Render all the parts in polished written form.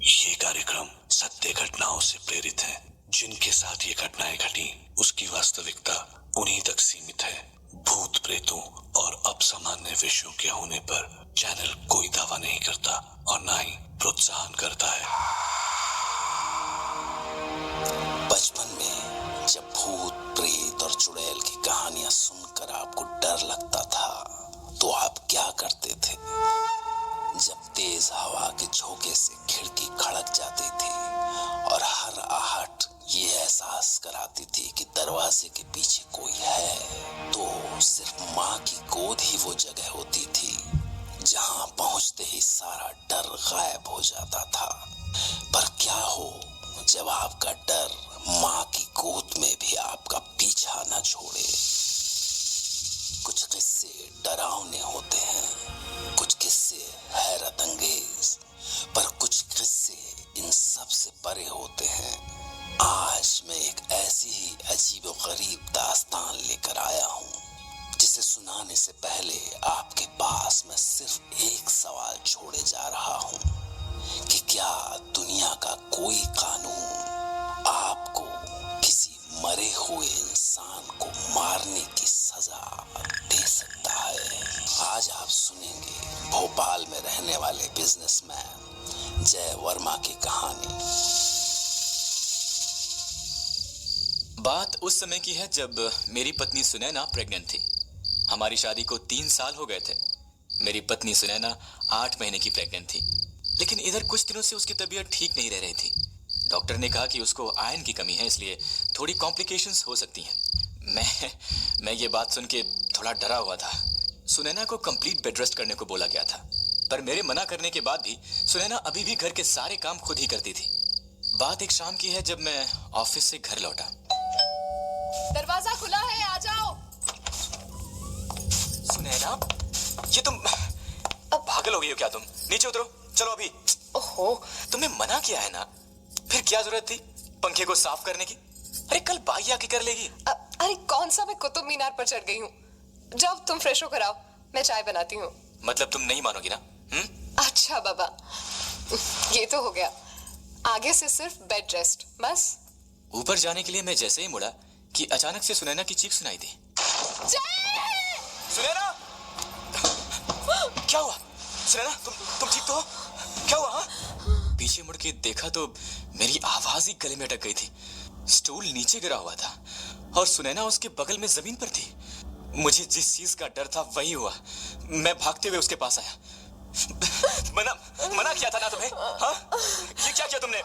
ये कार्यक्रम सत्य घटनाओं से प्रेरित है। जिनके साथ ये घटनाएं घटी उसकी वास्तविकता उन्हीं तक सीमित है। भूत प्रेतों और असामान्य विषयों के होने पर चैनल कोई दावा नहीं करता और ना ही प्रोत्साहन करता है। बचपन में जब भूत प्रेत और चुड़ैल की कहानियां सुनकर आपको डर लगता था तो आप क्या करते थे? जब तेज हवा के झोंके से खिड़की खड़क जाती थी और हर आहट ये एहसास कराती थी कि दरवाजे के पीछे कोई है, तो सिर्फ माँ की गोद ही वो जगह होती थी जहाँ पहुँचते ही सारा डर गायब हो जाता था। पर क्या हो जब आपका डर माँ की गोद में भी आपका पीछा न छोड़े? कुछ किस्से डरावने होते हैं, कुछ किस्से हैरत अंगेज, पर कुछ किस्से इन सब से परे होते हैं। आज मैं एक ऐसी ही अजीबोगरीब दास्तान लेकर आया हूँ जिसे सुनाने से पहले आपके पास मैं सिर्फ एक सवाल छोड़े जा रहा हूँ कि क्या दुनिया का कोई कानून आपको किसी मरे हुए इंसान को मारने की सजा दे सकता है? आज आप सुनेंगे भोपाल में रहने वाले बिजनेसमैन जय वर्मा की कहानी। बात उस समय की है जब मेरी पत्नी सुनैना प्रेग्नेंट थी। हमारी शादी को 3 साल हो गए थे। मेरी पत्नी सुनैना 8 महीने की प्रेग्नेंट थी, लेकिन इधर कुछ दिनों से उसकी तबीयत ठीक नहीं रह रही थी। डॉक्टर ने कहा कि उसको आयरन की कमी है, इसलिए थोड़ी कॉम्प्लिकेशंस हो सकती हैं। मैं ये बात सुन के थोड़ा डरा हुआ था। सुनैना को कंप्लीट बेड रेस्ट करने को बोला गया था, पर मेरे मना करने के बाद भी सुनैना अभी भी घर के सारे काम खुद ही करती थी। बात एक शाम की है जब मैं ऑफिस से घर लौटा। दरवाजा खुला है, आ जाओ। सुनैना, ये तुम पागल हो गई हो क्या? तुम नीचे उतरो, चलो अभी। ओहो, तुमने मना किया है ना, फिर क्या जरूरत थी पंखे को साफ करने की? अरे कल बाई आके कर लेगी। अरे कौन सा मैं कुतुब मीनार पर चढ़ गई हूँ। जाओ तुम फ्रेश होकर आओ, मैं चाय बनाती हूँ। मतलब तुम नहीं मानोगी ना? अच्छा बाबा, ये तो हो गया। आगे से सिर्फ बेड रेस्ट बस। ऊपर जाने के लिए मैं जैसे ही मुड़ा कि अचानक से सुनैना की चीख सुनाई दी। सुनैना! क्या हुआ? सुनैना, तुम ठीक तो हो? क्या हुआ? हाँ? पीछे मुड़ के देखा तो मेरी आवाज ही गले में अटक गई थी। स्टूल नीचे गिरा हुआ था और सुनैना उसके बगल में जमीन पर थी। मुझे जिस चीज का डर था वही हुआ। मैं भागते हुए उसके पास आया। मना किया था ना तुम्हें? हाँ? ये क्या किया तुमने?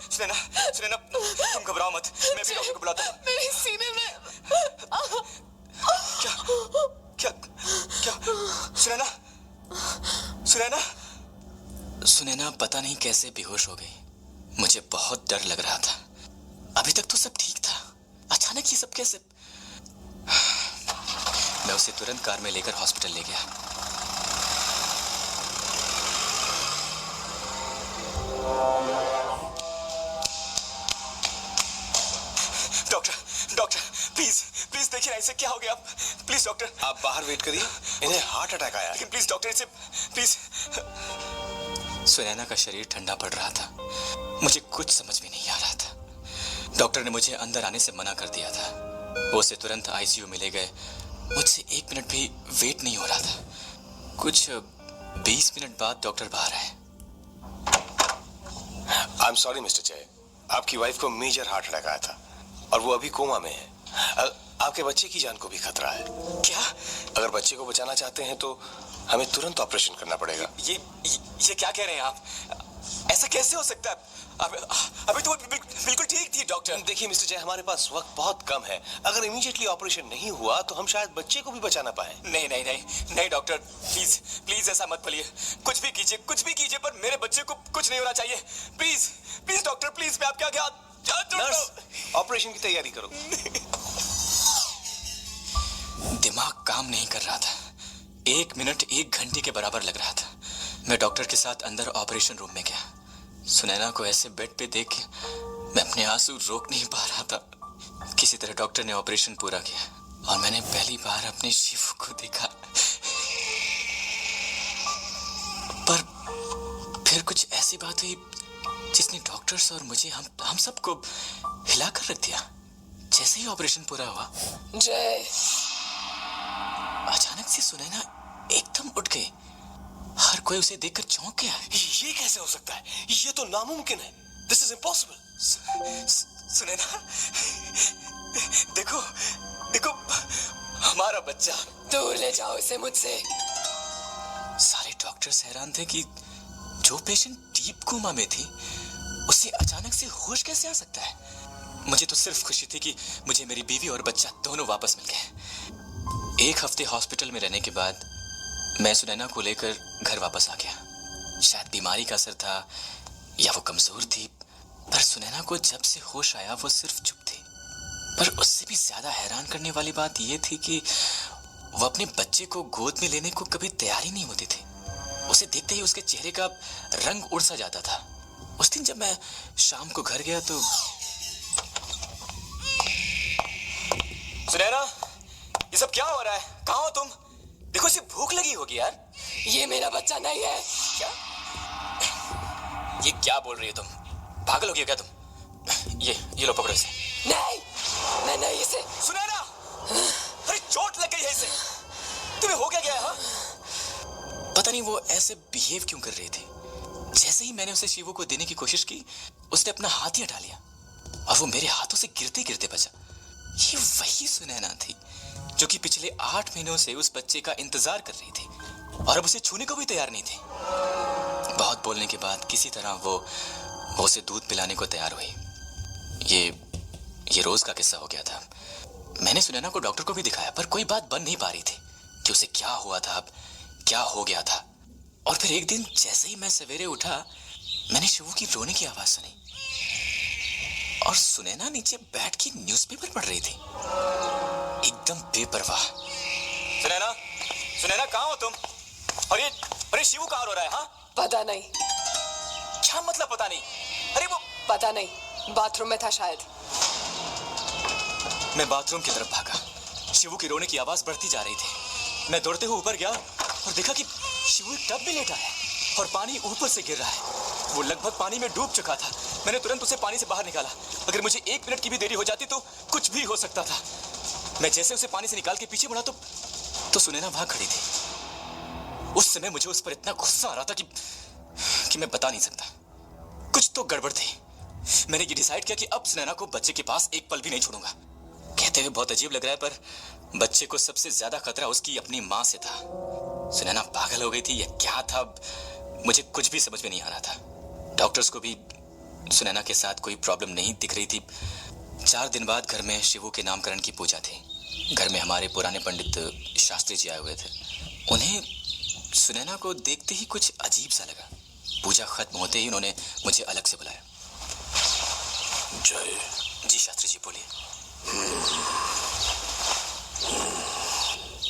सुनैना, तुम घबराओ मत, मैं भी डॉक्टर को बुलाता हूँ। मेरे सीने में क्या? सुनैना पता नहीं कैसे बेहोश हो गई। मुझे बहुत डर लग रहा था। अभी तक तो सब ठीक था, अचानक ये सब कैसे? मैं उसे तुरंत कार में लेकर हॉस्पिटल ले गया। डॉक्टर प्लीज देखिए ना, इसे क्या हो गया? Please doctor. आप बाहर वेट करिए, इन्हें हार्ट अटैक आया है। प्लीज डॉक्टर, इसे प्लीज। सुनैना का शरीर ठंडा पड़ रहा था। मुझे कुछ समझ में नहीं आ रहा था। डॉक्टर ने मुझे अंदर आने से मना कर दिया था। वो उसे तुरंत आईसीयू में ले गए। मुझसे 1 मिनट भी वेट नहीं हो रहा था। कुछ 20 मिनट बाद डॉक्टर बाहर आए। आई एम सॉरी मिस्टर जय, आपकी वाइफ को मेजर हार्ट अटैक आया था और वो अभी कोमा में है। आपके बच्चे की जान को भी खतरा है। क्या? अगर बच्चे को बचाना चाहते हैं तो हमें तुरंत ऑपरेशन करना पड़ेगा। ये क्या कह रहे हैं आप? ऐसा कैसे हो सकता है? अभी तो बिल्कुल ठीक थी डॉक्टर। देखिए मिस्टर जय, हमारे पास वक्त बहुत कम है। अगर इमीडिएटली ऑपरेशन नहीं हुआ तो हम शायद बच्चे को भी बचाना पाए। नहीं डॉक्टर, प्लीज ऐसा मत बोलिए। कुछ भी कीजिए पर मेरे बच्चे को कुछ नहीं होना चाहिए। प्लीज डॉक्टर, प्लीज, मैं आपके आगे हाथ जोड़ता हूं। ऑपरेशन की तैयारी करो। दिमाग काम नहीं कर रहा था। 1 मिनट 1 घंटे के बराबर लग रहा था। मैं डॉक्टर के साथ अंदर ऑपरेशन रूम में गया। सुनैना को ऐसे बेड पे देख के मैं अपने आंसू रोक नहीं पा रहा था। किसी तरह डॉक्टर ने ऑपरेशन पूरा किया और मैंने पहली बार अपने शिव को देखा। फिर कुछ ऐसी बात हुई जिसने डॉक्टर्स और मुझे हम सबको हिला कर रख दिया। जैसे ही ऑपरेशन पूरा हुआ, जय, अचानक से सुनैना एकदम उठ गई। हर कोई उसे देखकर चौंक गया। ये कैसे हो सकता है? ये तो नामुमकिन है। This is impossible. सुनैना, देखो देखो, हमारा बच्चा। दूर ले जाओ इसे मुझसे। सारे डॉक्टर्स हैरान थे कि जो पेशेंट डीप कोमा में थी उसे अचानक से होश कैसे आ सकता है। मुझे तो सिर्फ खुशी थी कि मुझे मेरी बीवी और बच्चा दोनों वापस मिल गए। 1 हफ्ते हॉस्पिटल में रहने के बाद मैं सुनैना को लेकर घर वापस आ गया। शायद बीमारी का असर था या वो कमजोर थी, पर सुनैना को जब से होश आया वो सिर्फ चुप थी। पर उससे भी ज्यादा हैरान करने वाली बात यह थी कि वो अपने बच्चे को गोद में लेने को कभी तैयार ही नहीं होती थी। उसे देखते ही उसके चेहरे का रंग उड़ सा जाता था। उस दिन जब मैं शाम को घर गया तो सुनैना, ये सब क्या हो रहा है? कहाँ हो तुम? देखो इसे भूख लगी होगी यार। ये मेरा बच्चा नहीं है। क्या? ये क्या बोल रही हो तुम? पागल हो गया क्या तुम? ये लो पकड़ो इसे। नहीं, मैं नहीं इसे। सुनैना, अरे चोट लग गई है इसे। तुम्हें हो क्या गया है? हाँ? पता नहीं वो ऐसे बिहेव क्यों कर रही थी। जैसे ही मैंने उसे शिवू को देने की कोशिश की, उसने अपना हाथ ही हटा लिया और वो मेरे हाथों से गिरते गिरते बचा। ये वही सुनैना थी जो कि पिछले 8 महीनों से उस बच्चे का इंतजार कर रही थी और अब उसे छूने को भी तैयार नहीं थी। बहुत बोलने के बाद किसी तरह वो उसे दूध पिलाने को तैयार हुई। ये रोज का किस्सा हो गया था। मैंने सुनैना को डॉक्टर को भी दिखाया, पर कोई बात बन नहीं पा रही थी कि उसे क्या हुआ था, अब क्या हो गया था। और फिर एक दिन जैसे ही मैं सवेरे उठा, मैंने शिवू की रोने की आवाज सुनी और सुनैना नीचे बैठ के न्यूज़पेपर पढ़ रही थी, एकदम बेपरवाह। सुनैना, सुनैना कहाँ हो तुम? और ये शिवू कहाँ रो रहा है? हाँ, पता नहीं। क्या मतलब पता नहीं? अरे वो पता नहीं, बाथरूम में था शायद। मैं बाथरूम की तरफ भागा। शिवू की रोने की आवाज बढ़ती जा रही थी। मैं दौड़ते हुए ऊपर गया और देखा कि शिवू एक टब में लेटा है और पानी ऊपर से गिर रहा है। वो लगभग पानी में डूब चुका था। मैंने तुरंत उसे पानी से बाहर निकाला। अगर मुझे 1 मिनट की भी देरी हो जाती तो कुछ भी हो सकता था। मैं जैसे उसे पानी से निकाल के पीछे मुड़ा तो सुनैना वहां खड़ी थी। उस समय मुझे उस पर इतना गुस्सा आ रहा था कि मैं बता नहीं सकता। कुछ तो गड़बड़ थी। मैंने ये डिसाइड किया कि अब सुनैना को बच्चे के पास एक पल भी नहीं छोड़ूंगा। कहते हुए बहुत अजीब लग रहा है, पर बच्चे को सबसे ज्यादा खतरा उसकी अपनी माँ से था। सुनैना पागल हो गई थी या क्या था, मुझे कुछ भी समझ में नहीं आ रहा था। डॉक्टर्स को भी सुनैना के साथ कोई प्रॉब्लम नहीं दिख रही थी। 4 दिन बाद घर में शिवू के नामकरण की पूजा थी। घर में हमारे पुराने पंडित शास्त्री जी आए हुए थे। उन्हें सुनैना को देखते ही कुछ अजीब सा लगा। पूजा खत्म होते ही उन्होंने मुझे अलग से बुलाया। जय। जी शास्त्री जी, बोलिए।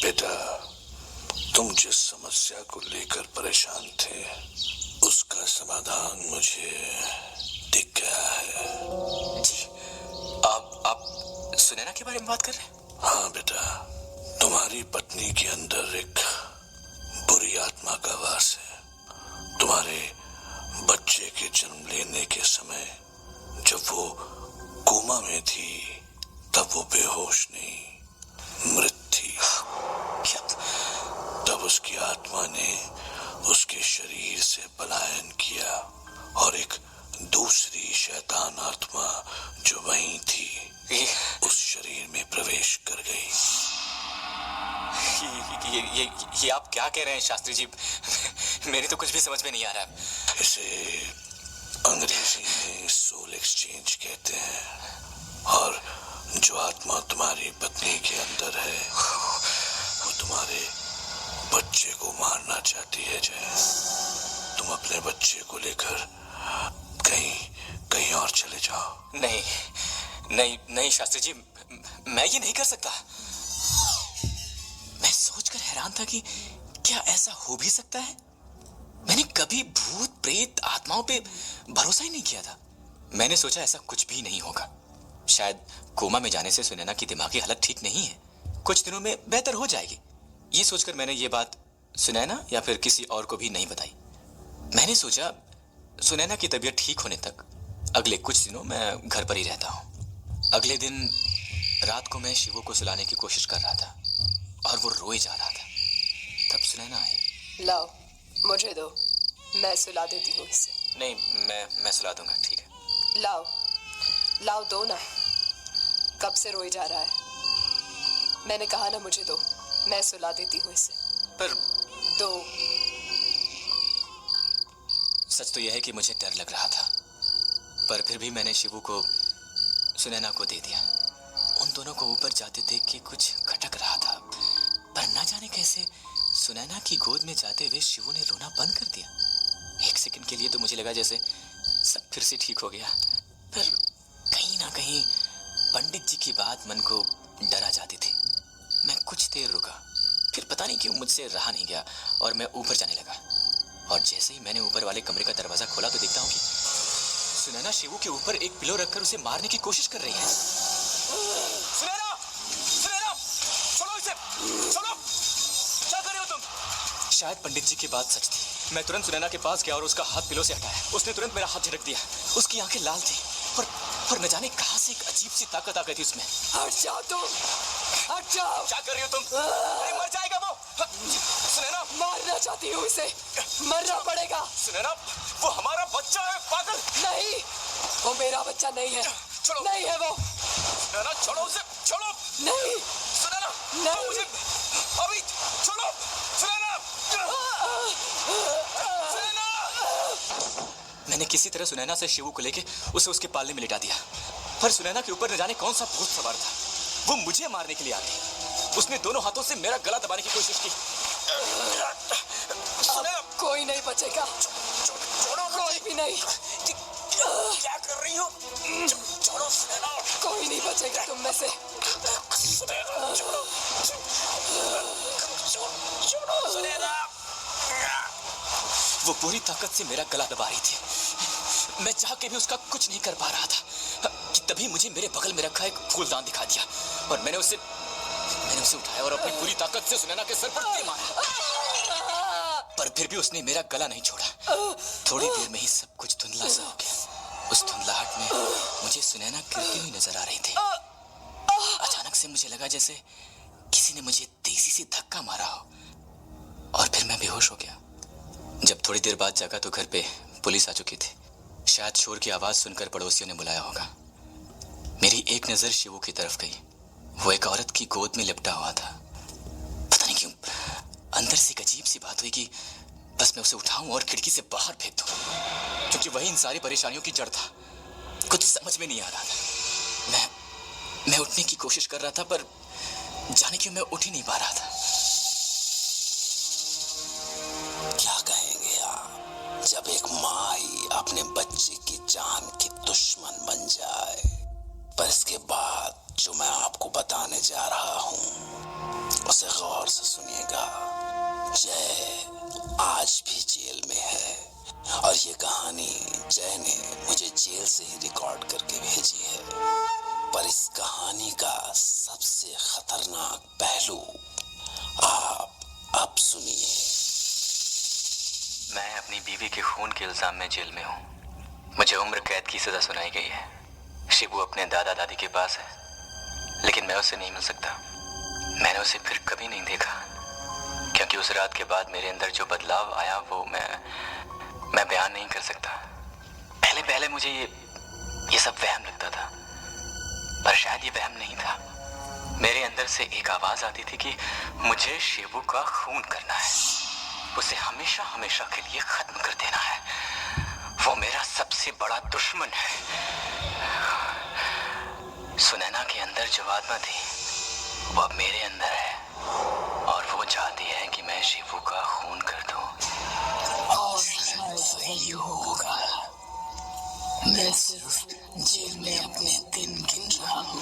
बेटा, तुम जिस समस्या को लेकर परेशान थे उसका समाधान मुझे दिख गया है। जी, आप सुनैना के बारे में बात कर रहे हैं? हाँ बेटा, तुम्हारी पत्नी के अंदर एक बुरी आत्मा का वास है। तुम्हारे बच्चे के जन्म लेने के समय जब वो कोमा में थी तब वो बेहोश नहीं, मृत थी। क्या? तब उसकी आत्मा ने उसके शरीर से पलायन किया और एक दूसरी शैतान आत्मा जो वहीं थी उस शरीर में प्रवेश कर गई। ये आप क्या कह रहे हैं शास्त्री जी? मेरी तो कुछ भी समझ में नहीं आ रहा। इसे अंग्रेजी में सोल एक्सचेंज कहते हैं। और जो आत्मा तुम्हारी पत्नी के अंदर है वो तुम्हारे बच्चे को मारना चाहती है। जय, तुम अपने बच्चे को लेकर कहीं और चले जाओ। नहीं शास्त्री जी, मैं ये नहीं कर सकता। मैं सोचकर हैरान था कि क्या ऐसा हो भी सकता है। मैंने कभी भूत प्रेत आत्माओं पे भरोसा ही नहीं किया था। मैंने सोचा ऐसा कुछ भी नहीं होगा। शायद कोमा में जाने से सुनैना की दिमागी हालत ठीक नहीं है, कुछ दिनों में बेहतर हो जाएगी। ये सोचकर मैंने ये बात सुनैना या फिर किसी और को भी नहीं बताई। मैंने सोचा सुनैना की तबीयत ठीक होने तक अगले कुछ दिनों मैं घर पर ही रहता हूँ। अगले दिन रात को मैं शिवू को सुलाने की कोशिश कर रहा था और वो रोए जा रहा था। तब सुनैना आई। लाओ, मुझे दो, मैं सुला देती हूँ इसे। नहीं, मैं सुला दूंगा, ठीक है। लाओ लाओ, दो ना, कब से रोए जा रहा है। मैंने कहा ना मुझे दो, मैं सुला देती हूँ इसे। पर दो। सच तो यह है कि मुझे डर लग रहा था, पर फिर भी मैंने शिवू को सुनैना को दे दिया। उन दोनों को ऊपर जाते देख के कुछ खटक रहा था, पर ना जाने कैसे सुनैना की गोद में जाते हुए शिवू ने रोना बंद कर दिया। एक सेकंड के लिए तो मुझे लगा जैसे सब फिर से ठीक हो गया, पर कहीं ना कहीं पंडित जी की बात मन को डरा जाती थी। मैं कुछ देर रुका, फिर पता नहीं क्यों मुझसे रहा नहीं गया और मैं ऊपर जाने लगा। और जैसे ही मैंने ऊपर वाले कमरे का दरवाजा खोला तो देखता हूँ कि सुनैना शिवू के ऊपर एक पिलो रखकर उसे मारने की कोशिश कर रही है। सुनैना! सुनैना! छोड़ो इसे! छोड़ो! क्या कर रहे हो तुम? शायद पंडित जी की बात सच थी। मैं तुरंत सुनैना के पास गया और उसका हाथ पिलो से हटाया। उसने तुरंत मेरा हाथ झटक दिया। उसकी आंखें लाल थी और न जाने कहां से एक अजीब सी ताकत आ गई थी उसमें। हट जाओ तुम, हट जाओ। क्या कर रही हो तुम? अरे मर जाएगा वो। सुनैना! मारना चाहती हूँ इसे, मरना पड़ेगा। सुनैना, वो हमारा बच्चा है, पागल। नहीं, वो मेरा बच्चा नहीं है। छोड़ो। नहीं है वो। सुनैना, छोड़ो उसे, छोड़ो। नहीं, सुनैना, नहीं। मुझे अभी छोड़ो। सुनैना! सुनैना! मैंने किसी तरह सुनैना से शिवू को लेके उसे उसके पालने में लिटा दिया, पर सुनैना के ऊपर न जाने कौन सा भूत सवार था। वो मुझे मारने के लिए आ गई। उसने दोनों हाथों से मेरा गला दबाने की कोशिश की। सुनैना! कोई नहीं बचेगा। छोड़ो, कोई भी नहीं। क्या कर रही हो? छोड़ो सुनैना! कोई नहीं बचेगा तुम में से। सुनैना, छोड़ो। छोड़ो सुनैना! वो पूरी ताकत से मेरा गला दबा रही थी। मैं चाह के भी उसका कुछ नहीं कर पा रहा था कि तभी मुझे मेरे बगल में रखा एक फूलदान दिखा दिया और मैंने उसे उठाया और अपनी पूरी ताकत से सुनैना के सर पर तीर मारा। पर फिर भी उसने मेरा गला नहीं छोड़ा। थोड़ी देर में ही सब कुछ धुंधला सा हो गया। उस धुंधलाहट में मुझे सुनैना गिरती हुई नजर आ रही थी। अचानक से मुझे लगा जैसे किसी ने मुझे तेजी से धक्का मारा हो और फिर मैं बेहोश हो गया। जब थोड़ी देर बाद जागा तो घर पे पुलिस आ चुकी थी। शायद शोर की आवाज सुनकर पड़ोसियों ने बुलाया होगा। मेरी एक नजर शिवू की तरफ गई। वो एक औरत की गोद में लिपटा हुआ था। पता नहीं क्यों अंदर से एक अजीब सी बात हुई कि बस मैं उसे उठाऊं और खिड़की से बाहर फेंक दूं, क्योंकि वही इन सारी परेशानियों की जड़ था। कुछ समझ में नहीं आ रहा था। मैं उठने की कोशिश कर रहा था, पर जाने क्यों मैं उठ ही नहीं पा रहा था। क्या कहेंगे आप जब एक माँ ही अपने बच्चे की जान की दुश्मन बन जाए? पर इसके बाद जो मैं आपको बताने जा रहा हूँ उसे गौर से सुनिएगा। जय आज भी जेल में है और ये कहानी जय ने मुझे जेल से ही रिकॉर्ड करके भेजी है। पर इस कहानी का सबसे खतरनाक पहलू आप अब सुनिए। मैं अपनी बीवी के खून के इल्जाम में जेल में हूँ। मुझे उम्र कैद की सजा सुनाई गई है। शिबू अपने दादा दादी के पास है, लेकिन मैं उससे नहीं मिल सकता। मैंने उसे फिर कभी नहीं देखा, क्योंकि उस रात के बाद मेरे अंदर जो बदलाव आया वो मैं बयान नहीं कर सकता। पहले मुझे ये सब वहम लगता था, पर शायद ये वहम नहीं था। मेरे अंदर से एक आवाज आती थी कि मुझे शिबू का खून करना है, उसे हमेशा हमेशा के लिए खत्म कर देना है। वो मेरा सबसे बड़ा दुश्मन है। सुनैना के अंदर जो आत्मा थी वो अब मेरे अंदर है और वो चाहती है कि मैं शिवू का खून कर दूं। और वही होगा। मैं सिर्फ जेल में अपने दिन गिन रहा हूँ।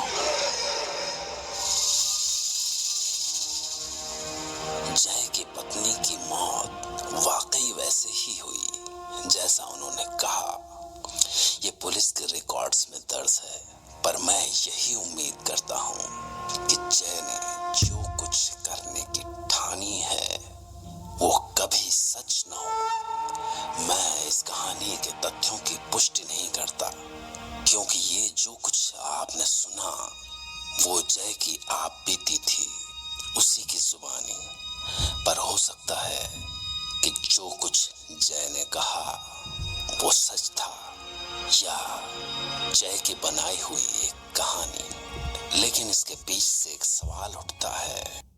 जय की पत्नी की मौत वाकई वैसे ही हुई जैसा उन्होंने कहा। ये पुलिस के रिकॉर्ड्स में दर्ज है, पर मैं यही उम्मीद करता हूँ कि जय ने जो कुछ करने की ठानी है वो कभी सच न हो। मैं इस कहानी कहानी के तथ्यों की पुष्टि नहीं करता, क्योंकि ये जो कुछ आपने सुना वो जय की आप बीती थी, उसी की जुबानी। पर हो सकता है कि जो कुछ जय ने कहा वो सच था, या जय की बनाई हुई एक कहानी। लेकिन इसके बीच से एक सवाल उठता है